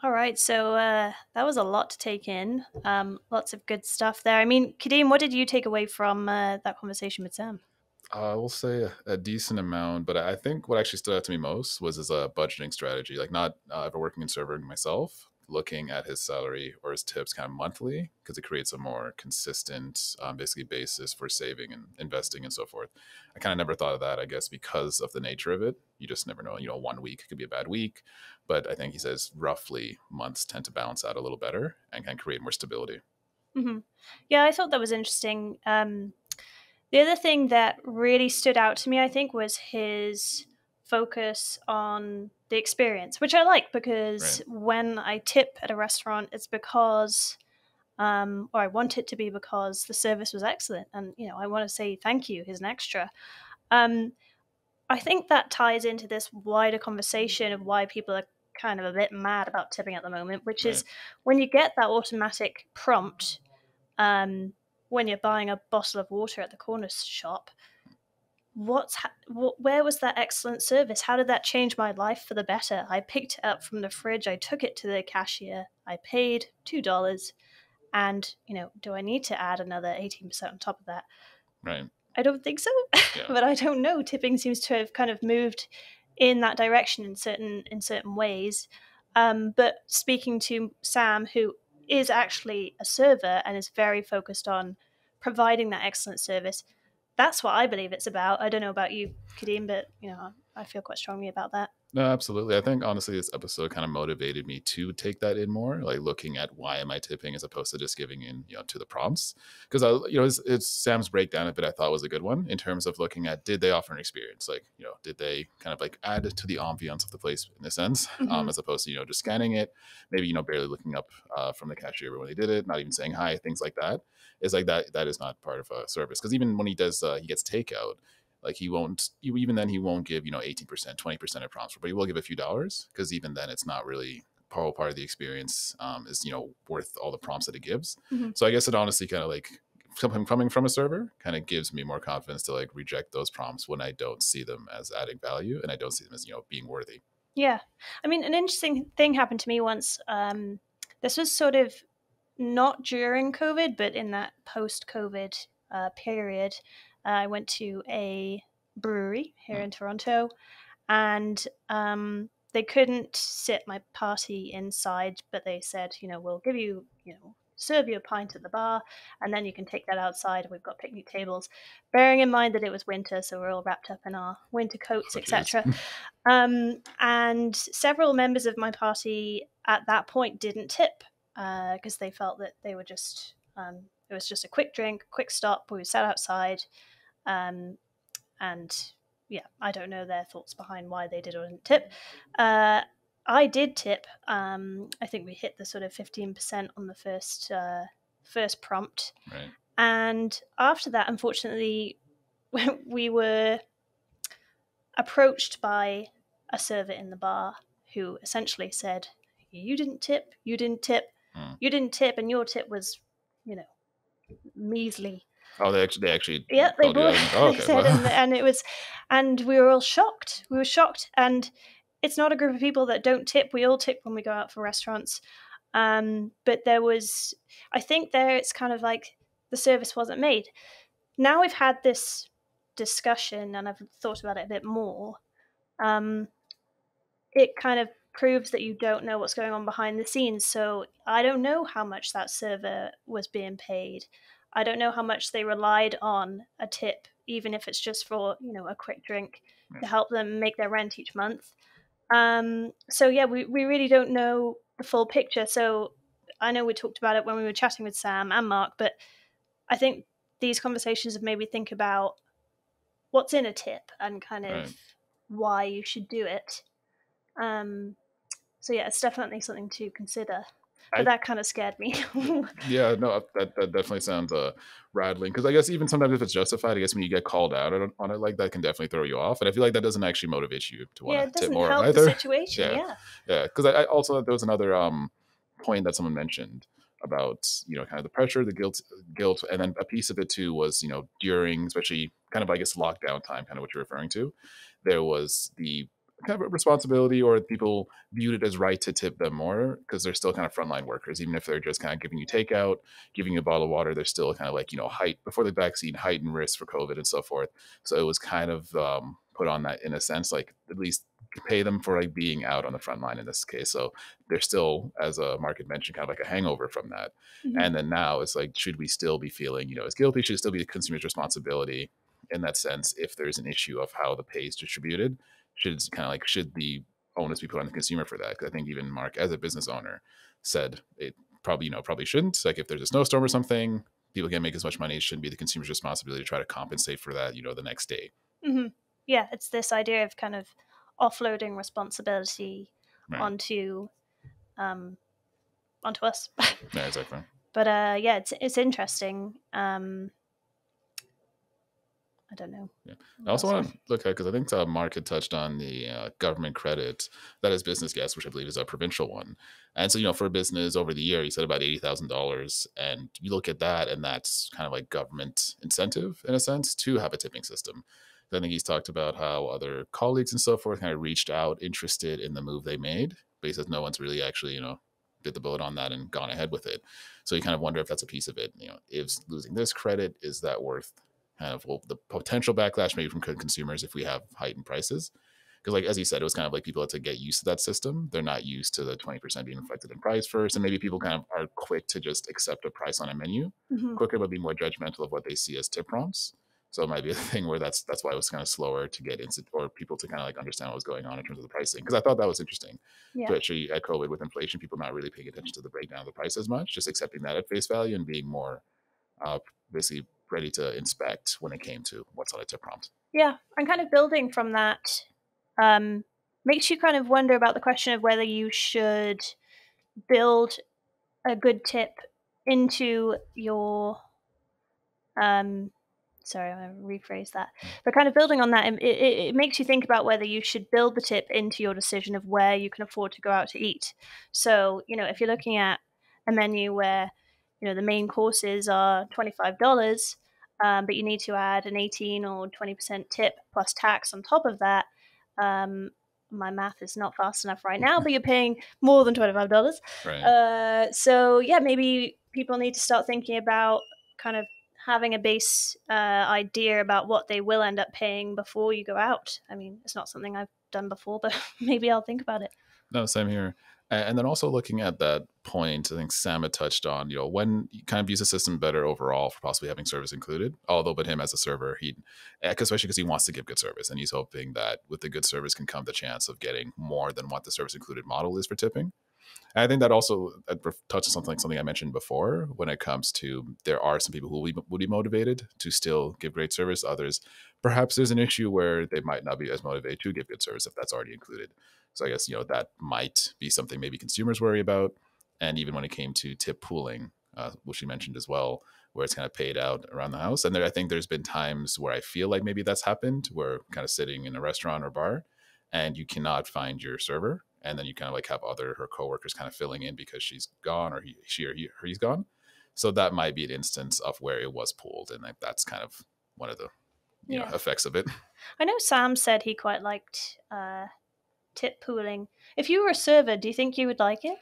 All right, so that was a lot to take in. Lots of good stuff there. I mean, Kadeem, what did you take away from that conversation with Sam? I will say a decent amount, but I think what actually stood out to me most was his budgeting strategy. Like, not ever working in servering myself, looking at his salary or his tips kind of monthly, because it creates a more consistent, basically, basis for saving and investing and so forth. I kind of never thought of that, I guess, because of the nature of it. You just never know. 1 week could be a bad week, but I think he says roughly months tend to balance out a little better and can create more stability. Hmm. Yeah, I thought that was interesting. The other thing that really stood out to me, I think, was his focus on the experience, which I like because Right. when I tip at a restaurant, it's because, or I want it to be because the service was excellent, and I want to say thank you. Here's an extra. Um, I think that ties into this wider conversation of why people are kind of a bit mad about tipping at the moment, which is Right. when you get that automatic prompt um, when you're buying a bottle of water at the corner shop. Where was that excellent service? How did that change my life for the better? I picked it up from the fridge. I took it to the cashier. I paid $2, and do I need to add another 18% on top of that? Right. I don't think so, Yeah. but I don't know. Tipping seems to have kind of moved in that direction in certain ways. But speaking to Sam, who is actually a server and is very focused on providing that excellent service, that's what I believe it's about. I don't know about you, Kadeem, but I feel quite strongly about that. No, absolutely. I think honestly, this episode kind of motivated me to take that in more, like looking at why am I tipping as opposed to just giving in, to the prompts. Because it's Sam's breakdown of it. I thought was a good one in terms of looking at did they offer an experience, like did they kind of like add to the ambiance of the place in a sense, Hmm. as opposed to just scanning it, maybe barely looking up from the cashier when they did it, not even saying hi, things like that. Is like that is not part of a service because even when he does he gets takeout, like he won't, even then he won't give 18%, 20% of prompts, but he will give a few dollars because even then it's not really part of the experience. Is worth all the prompts that it gives. Hmm. So I guess it honestly kind of like coming from a server kind of gives me more confidence to like reject those prompts when I don't see them as adding value and I don't see them as being worthy. Yeah, I mean, an interesting thing happened to me once. This was sort of not during COVID, but in that post-COVID period. I went to a brewery here Hmm. in Toronto, and they couldn't sit my party inside, but they said, we'll give you, serve you a pint at the bar, and then you can take that outside. We've got picnic tables. Bearing in mind that it was winter, so we're all wrapped up in our winter coats, Oh, jeez. etc. And several members of my party at that point didn't tip because they felt that they were just it was just a quick drink, quick stop. We sat outside, um, and yeah, I don't know their thoughts behind why they did or didn't tip. Uh, I did tip. I think we hit the sort of 15% on the first prompt, Right. and after that, unfortunately, we were approached by a server in the bar who essentially said, "You didn't tip. You didn't tip. Hmm. You didn't tip, and your tip was, you know, measly." Oh, they actually Yeah, they called you both out. Oh, they okay. said, Well, and it was, and we were all shocked. We were shocked, and it's not a group of people that don't tip. We all tip when we go out for restaurants. But there was, I think, there it's kind of like the service wasn't made. Now we've had this discussion, and I've thought about it a bit more. Um, it kind of proves that you don't know what's going on behind the scenes. So I don't know how much that server was being paid. I don't know how much they relied on a tip, even if it's just for a quick drink to help them make their rent each month. So yeah, we really don't know the full picture. So I know we talked about it when we were chatting with Sam and Mark, but I think these conversations have made me think about what's in a tip and kind of right. why you should do it. Um, so yeah, it's definitely something to consider. But I that kind of scared me. Yeah, no, that definitely sounds rattling. Because I guess even sometimes if it's justified, I guess when you get called out on it, like that can definitely throw you off. And I feel like that doesn't actually motivate you to want Yeah, to it tip doesn't more help the either. situation. Yeah, Yeah. yeah. Because I also there was another point that someone mentioned about kind of the pressure, the guilt, and then a piece of it too was during especially kind of I guess lockdown time, kind of what you're referring to. There was the kind of a responsibility, or people viewed it as right to tip them more because they're still kind of frontline workers, even if they're just kind of giving you takeout, giving you a bottle of water. They're still kind of like, height before the vaccine, heightened risk for COVID and so forth. So it was kind of put on that in a sense, like at least pay them for like being out on the front line in this case. So they're still, as a market mentioned, kind of like a hangover from that. Mm-hmm. And then now it's like, should we still be feeling, as guilty? Should it still be the consumer's responsibility in that sense if there's an issue of how the pay is distributed? Should the onus be put on the consumer for that? Because I think even Mark, as a business owner, said it probably shouldn't. Like if there's a snowstorm or something, people can't make as much money. It shouldn't be the consumer's responsibility to try to compensate for that, the next day. Mm-hmm. Yeah, it's this idea of kind of offloading responsibility Right. onto us. Yeah, exactly. But yeah, it's interesting. I don't know. Yeah. I also want to look at, because I think Mark had touched on the government credit that is business gas, which I believe is a provincial one. And so, for a business over the year, he said about $80,000. And you look at that, and that's kind of like government incentive in a sense to have a tipping system. I think he's talked about how other colleagues and so forth kind of reached out, interested in the move they made, but he says no one's really actually, bit the bullet on that and gone ahead with it. So you kind of wonder if that's a piece of it. Is losing this credit, is that worth kind of the potential backlash maybe from consumers if we have heightened prices? Because like as you said, it was kind of like people had to get used to that system. They're not used to the 20% being reflected in price first, and maybe people kind of are quick to just accept a price on a menu quicker, but be more judgmental of what they see as tip prompts. So it might be a thing where that's why it was kind of slower to get into, or people to kind of like understand what was going on in terms of the pricing. Because I thought that was interesting. Yeah. Especially at COVID with inflation, people not really paying attention to the breakdown of the price as much, just accepting that at face value and being more basically ready to inspect when it came to what's on a tip prompt. Yeah, and kind of building from that makes you kind of wonder about the question of whether you should build a good tip into your sorry, I'm going to rephrase that. But kind of building on that, it makes you think about whether you should build the tip into your decision of where you can afford to go out to eat. So, if you're looking at a menu where, the main courses are $25, but you need to add an 18 or 20% tip plus tax on top of that, my math is not fast enough right now, but you're paying more than $25. Right. So, yeah, maybe people need to start thinking about kind of having a base idea about what they will end up paying before you go out. I mean, it's not something I've done before, but maybe I'll think about it. No, same here. And then also looking at that point, I think Sam had touched on, when you kind of use the system better overall for possibly having service included. Although, but him as a server, especially because he wants to give good service, and he's hoping that with the good service can come the chance of getting more than what the service included model is for tipping. And I think that also touches on something I mentioned before when it comes to there are some people who would be motivated to still give great service. Others, perhaps there's an issue where they might not be as motivated to give good service if that's already included. So I guess, that might be something maybe consumers worry about. And even when it came to tip pooling, which you mentioned as well, where it's kind of paid out around the house. And I think there's been times where I feel like maybe that's happened, where kind of sitting in a restaurant or bar and you cannot find your server, and then you kind of like have her coworkers kind of filling in because she's gone, or he's gone. So that might be an instance of where it was pooled, and like that's kind of one of the effects of it. I know Sam said he quite liked tip pooling. If you were a server, do you think you would like it?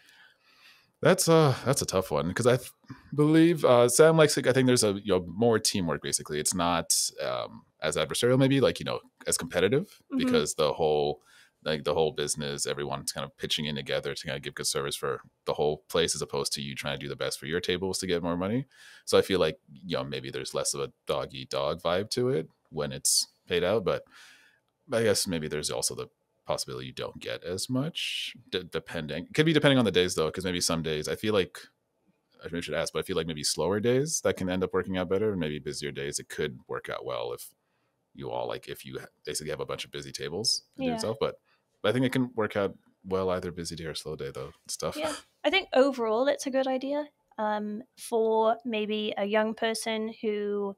That's a tough one, because I believe Sam likes it. I think there's a more teamwork. Basically, it's not as adversarial, maybe like as competitive, because the whole business, everyone's kind of pitching in together to kind of give good service for the whole place, as opposed to you trying to do the best for your tables to get more money. So I feel like maybe there's less of a dog eat dog vibe to it when it's paid out, but I guess maybe there's also the possibility you don't get as much, depending. It could be depending on the days though, because maybe some days I feel like I maybe should ask, but I feel like maybe slower days that can end up working out better, and maybe busier days it could work out well if you all if you basically have a bunch of busy tables to do yourself. But I think it can work out well either busy day or slow day though. It's tough. Yeah, I think overall it's a good idea for maybe a young person who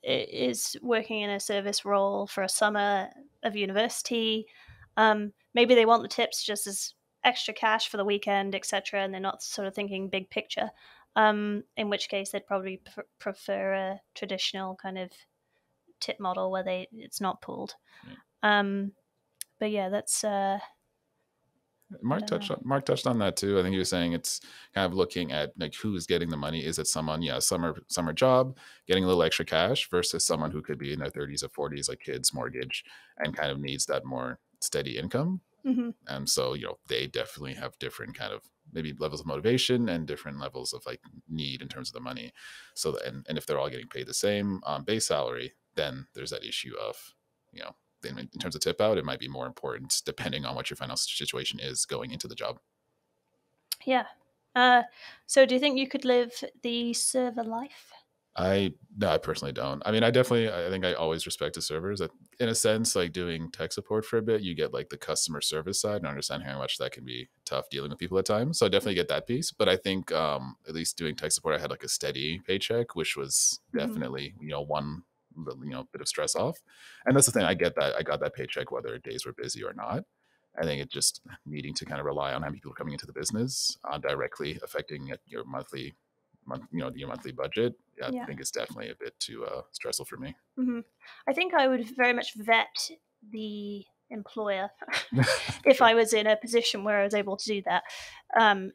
is working in a service role for a summer of university. Maybe they want the tips just as extra cash for the weekend, etc., and they're not sort of thinking big picture. In which case, they'd probably prefer a traditional kind of tip model where it's not pooled. But But yeah, that's I don't know. Mark touched on that too. I think he was saying it's kind of looking at like who's getting the money. Is it someone, yeah, summer job, getting a little extra cash versus someone who could be in their 30s or 40s, like kids, mortgage, and kind of needs that more steady income. Mm-hmm. And so, they definitely have different kind of maybe levels of motivation and different levels of like need in terms of the money. So, and if they're all getting paid the same base salary, then there's that issue of, you know, in terms of tip out, it might be more important depending on what your financial situation is going into the job. Yeah. So do you think you could live the server life? No, I personally don't. I mean, I think I always respect the servers. In a sense, like doing tech support for a bit, you get like the customer service side and understand how much that can be tough dealing with people at times. So I definitely get that piece. But I think at least doing tech support, I had like a steady paycheck, which was definitely one bit of stress off. And that's the thing. I get that. I got that paycheck whether days were busy or not. I think it just needing to kind of rely on how many people are coming into the business directly affecting your your monthly budget. Yeah, I Yeah. think it's definitely a bit too stressful for me. Mm-hmm. I think I would very much vet the employer if Sure. I was in a position where I was able to do that.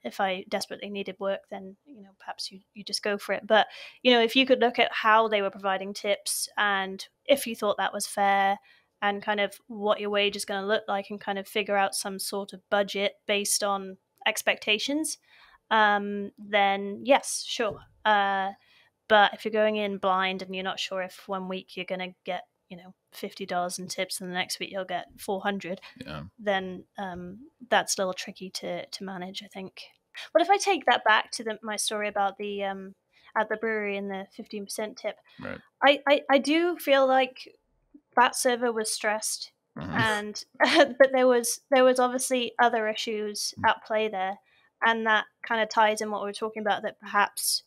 If I desperately needed work, then perhaps you just go for it. But if you could look at how they were providing tips and if you thought that was fair and kind of what your wage is going to look like and kind of figure out some sort of budget based on expectations, then yes, sure. But if you're going in blind and you're not sure if 1 week you're going to get, $50 in tips and the next week you'll get 400, Yeah. then that's a little tricky to manage, I think. But if I take that back to my story about the at the brewery and the 15% tip, Right. I do feel like that server was stressed, Mhm. and but there was obviously other issues at play there, and that kind of ties in what we were talking about, that perhaps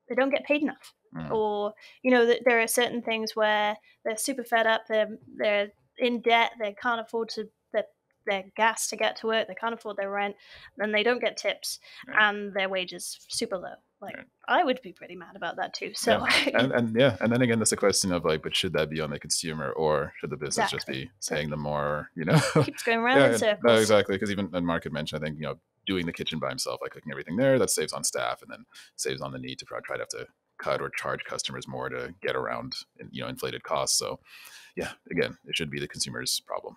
they don't get paid enough, Mhm. or there are certain things where they're super fed up, they're in debt, they can't afford their gas to get to work, they can't afford their rent, then they don't get tips, Right. and their wages super low. Like, Right. I would be pretty mad about that too. Yeah. So And yeah, and then again, that's a question of like, but should that be on the consumer or should the business just exactly. be So paying them more? keeps going round in Yeah, no, circles. exactly. Because even Mark had mentioned, I think doing the kitchen by himself, like cooking everything there, that saves on staff and then saves on the need to try to have to cut or charge customers more to get around inflated costs. So yeah, again, it should be the consumer's problem.